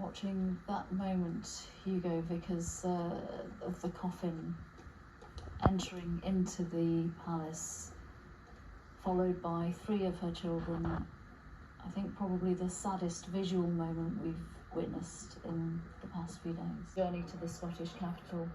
watching that moment, Hugo, because of the coffin entering into the palace, followed by 3 of her children. I think probably the saddest visual moment we've witnessed in the past few days. Journey to the Scottish capital.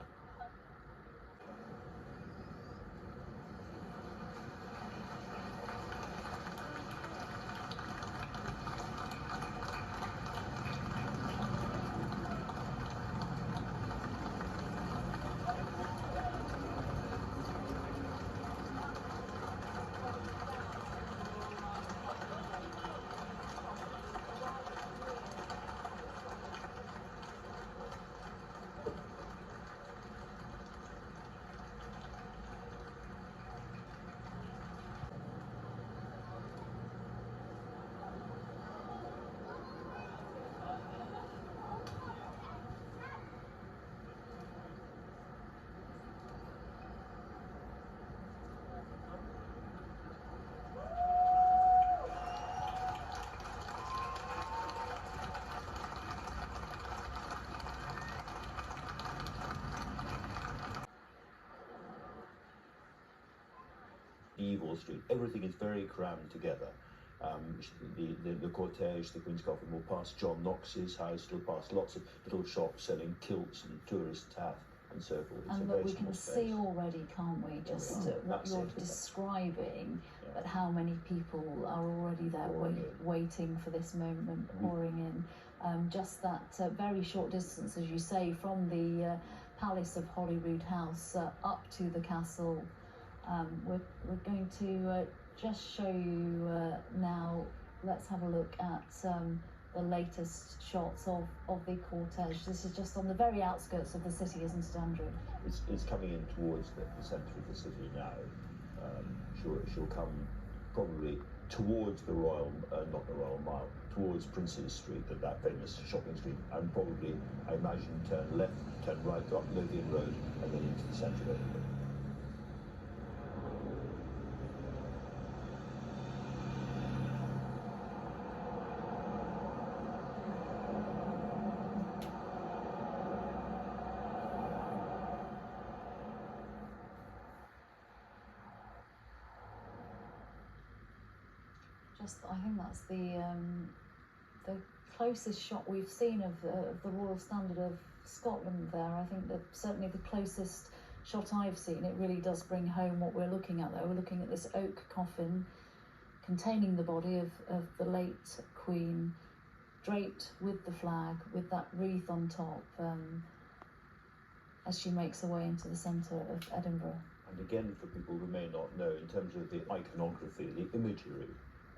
Evil Street, everything is very crammed together. The cortege, the Queen's coffin will pass John Knox's house, it'll pass lots of little shops selling kilts and tourist taff and so forth. And but we can see already, can't we, just what you're describing, but how many people are already there waiting for this moment, pouring in. Just that very short distance, as you say, from the Palace of Holyrood House up to the castle. We're going to just show you now. Let's have a look at the latest shots of the cortege. This is just on the very outskirts of the city, isn't it, Andrew? It's coming in towards the centre of the city now. She'll come probably towards the Royal, not the Royal Mile, towards Princes Street, that famous shopping street, and probably, I imagine, turn left, turn right up Lothian Road, and then into the centre of Edinburgh. I think that's the closest shot we've seen of the Royal Standard of Scotland there. I think that certainly the closest shot I've seen. It really does bring home what we're looking at there. We're looking at this oak coffin containing the body of the late Queen, draped with the flag, with that wreath on top, as she makes her way into the centre of Edinburgh. And again, for people who may not know, in terms of the iconography, the imagery,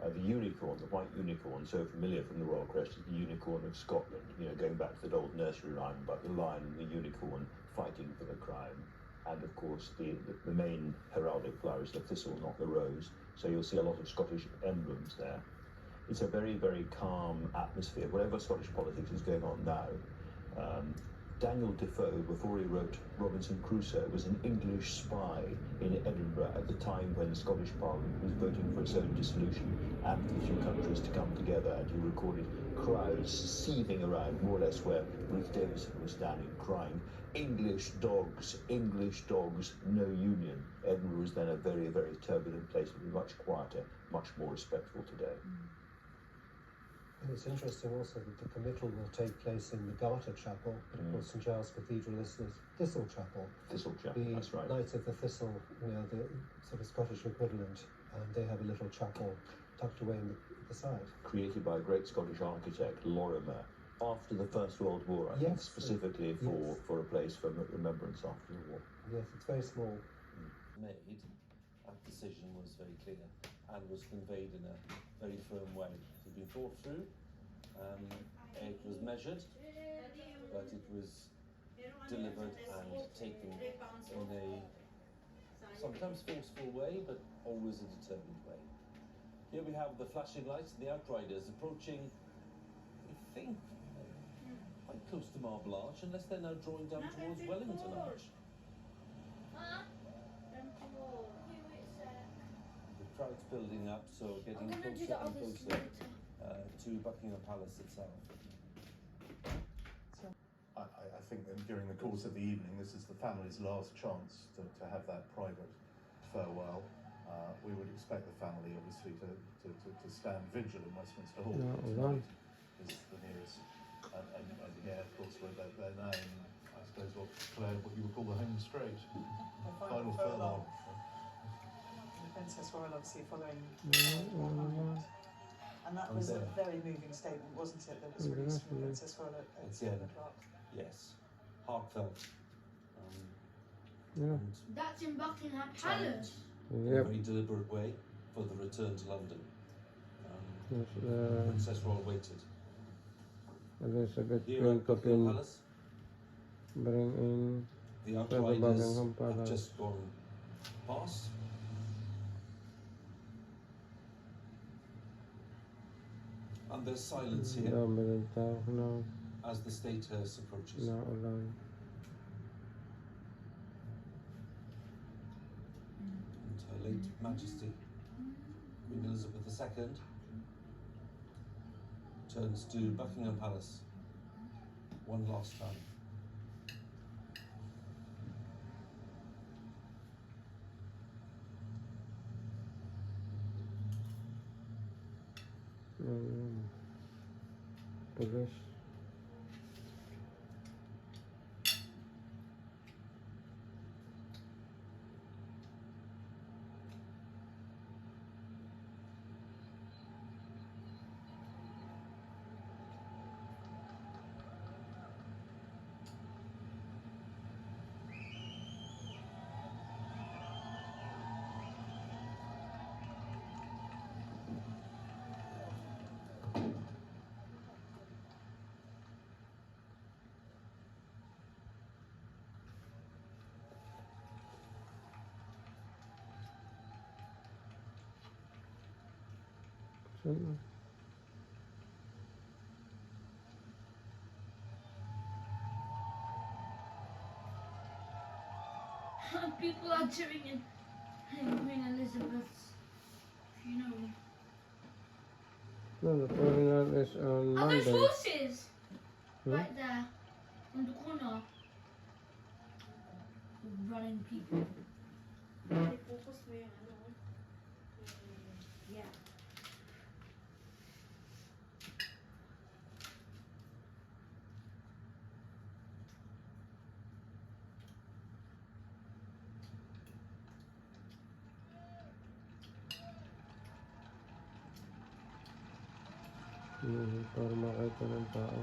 the unicorn, the white unicorn, so familiar from the Royal Crest, is the unicorn of Scotland. You know, going back to that old nursery rhyme about the lion and the unicorn fighting for the crown. And of course, the main heraldic flower is the thistle, not the rose. So you'll see a lot of Scottish emblems there. It's a very, very calm atmosphere. Whatever Scottish politics is going on now, Daniel Defoe, before he wrote Robinson Crusoe, was an English spy in Edinburgh at the time when the Scottish Parliament was voting for its own dissolution and for the two countries to come together, and he recorded crowds seething around more or less where Ruth Davidson was standing, crying, English dogs, no union." Edinburgh was then a very, very turbulent place. It was much quieter, much more respectful today. And it's interesting also that the committal will take place in the Garter Chapel, but of course St Giles Cathedral is the Thistle Chapel. Thistle Chapel, that's right. The Knights of the Thistle, the sort of Scottish equivalent, and they have a little chapel tucked away in the side. Created by a great Scottish architect, Lorimer, after the First World War, I think, specifically for a place for remembrance after the war. Yes, it's very small. Made, that decision was very clear and was conveyed in a very firm way. It had been thought through, it was measured, but it was delivered and taken in a sometimes forceful way, but always a determined way. Here we have the flashing lights and the outriders approaching, I think, quite close to Marble Arch, unless they're now drawing down towards Wellington Arch. The crowd's building up, so getting closer and closer to Buckingham Palace itself. think that during the course of the evening, this is the family's last chance to have that private farewell. We would expect the family, obviously, to stand vigil in Westminster Hall. Tonight is the nearest. And here, of course, with their name, I suppose, what you would call the home straight. The Final furlong. The Princess Royal, obviously, following behind. And that was a very moving statement, wasn't it? That was released from the Princess Royal at 7 o'clock. Yes, heartfelt. Yeah. And That's in Buckingham Palace. in a very deliberate way for the return to London. Princess Royal waited. Elizabeth Here Queen at Buckingham Cooking Palace, bring in the to the outriders Buckingham have Palace. just gone past. And there's silence here No, as the state hearse approaches. no, alone. And Her late Majesty, Queen Elizabeth II, turns to Buckingham Palace one last time. Police. People are cheering in Queen Elizabeth's funeral. No, the funeral is on Are those Monday. horses? Hmm? Right there, in the corner. Running people. Yeah. Para makita ng tao.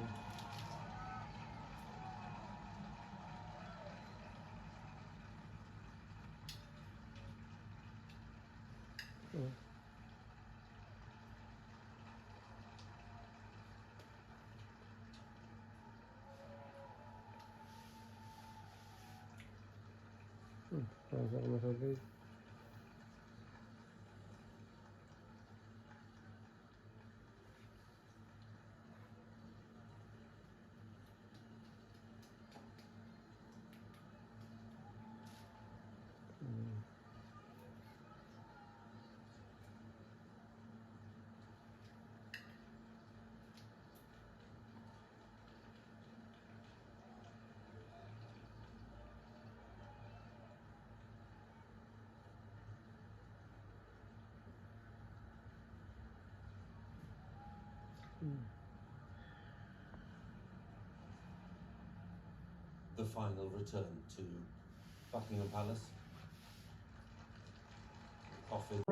Pasok na sa gate. The final return to Buckingham Palace. Coffin.